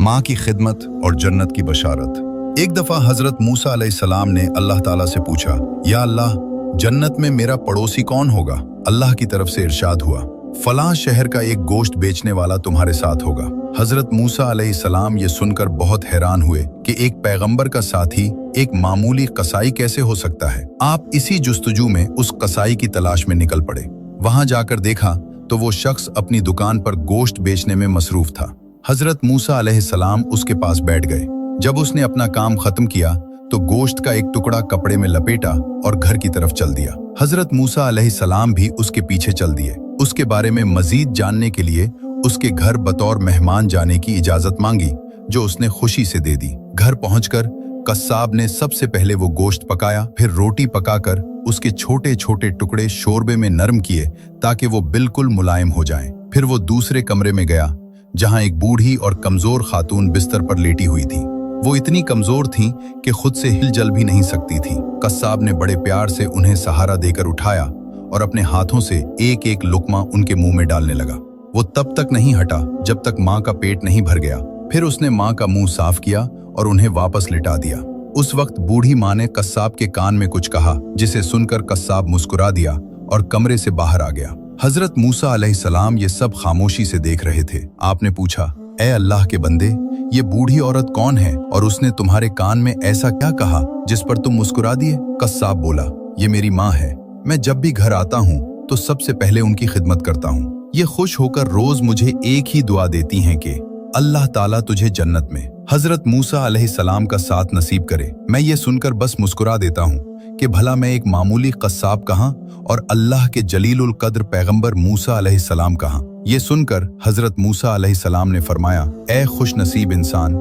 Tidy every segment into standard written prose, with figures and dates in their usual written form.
माँ की खिदमत और जन्नत की बशारत। एक दफा हजरत मूसा अलैहिस्सलाम ने अल्लाह ताला से पूछा, या अल्लाह, जन्नत में मेरा पड़ोसी कौन होगा? अल्लाह की तरफ से इरशाद हुआ, फलां शहर का एक गोश्त बेचने वाला तुम्हारे साथ होगा। हजरत मूसा अलैहिस्सलाम ये सुनकर बहुत हैरान हुए कि एक पैगंबर का साथी एक मामूली कसाई कैसे हो सकता है। आप इसी जुस्तजू में उस कसाई की तलाश में निकल पड़े। वहां जाकर देखा तो वो शख्स अपनी दुकान पर गोश्त बेचने में मसरूफ था। हजरत मूसा अलैहिस्सलाम उसके पास बैठ गए। जब उसने अपना काम खत्म किया तो गोश्त का एक टुकड़ा कपड़े में लपेटा और घर की तरफ चल दिया। हजरत मूसा अलैहिस्सलाम भी उसके पीछे चल दिए। उसके बारे में मजीद जानने के लिए उसके घर बतौर मेहमान जाने की इजाजत मांगी, जो उसने खुशी से दे दी। घर पहुंचकर कस्साब ने सबसे पहले वो गोश्त पकाया, फिर रोटी पकाकर उसके छोटे छोटे टुकड़े शोरबे में नरम किए ताकि वो बिल्कुल मुलायम हो जाएं। फिर वो दूसरे कमरे में गया जहां एक बूढ़ी और कमजोर खातून बिस्तर पर लेटी हुई थी। वो इतनी कमजोर थीं कि खुद से हिल-जल भी नहीं सकती थीं। कस्साब ने बड़े प्यार से उन्हें सहारा देकर उठाया और अपने हाथों से एक एक लुकमा उनके मुंह में डालने लगा। वो तब तक नहीं हटा जब तक माँ का पेट नहीं भर गया। फिर उसने माँ का मुंह साफ किया और उन्हें वापस लिटा दिया। उस वक्त बूढ़ी माँ ने कस्साब के कान में कुछ कहा, जिसे सुनकर कस्साब मुस्कुरा दिया और कमरे से बाहर आ गया। हजरत मूसा अलैहिस्सलाम ये सब खामोशी से देख रहे थे। आपने पूछा, ए अल्लाह के बंदे, ये बूढ़ी औरत कौन है और उसने तुम्हारे कान में ऐसा क्या कहा जिस पर तुम मुस्कुरा दिए? कस्साब बोला, ये मेरी माँ है। मैं जब भी घर आता हूँ तो सबसे पहले उनकी खिदमत करता हूँ। ये खुश होकर रोज मुझे एक ही दुआ देती हैं कि अल्लाह ताला तुझे जन्नत में हजरत मूसा अलैहिस्सलाम का साथ नसीब करे। मैं ये सुनकर बस मुस्कुरा देता हूँ कि भला मैं एक मामूली कस्साब कहाँ और अल्लाह के जलीलुल कद्र पैगंबर मूसा अलैहिस्सलाम कहाँ। ये सुनकर हजरत मूसा अलैहिस्सलाम ने फरमाया, ए खुश नसीब इंसान,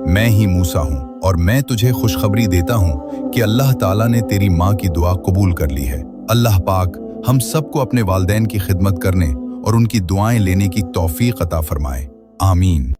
मैं ही मूसा हूँ और मैं तुझे खुशखबरी देता हूँ कि अल्लाह ताला ने तेरी माँ की दुआ कबूल कर ली है। अल्लाह पाक हम सबको अपने वालिदैन की खिदमत करने और उनकी दुआएं लेने की तौफीक अता फरमाए। आमीन।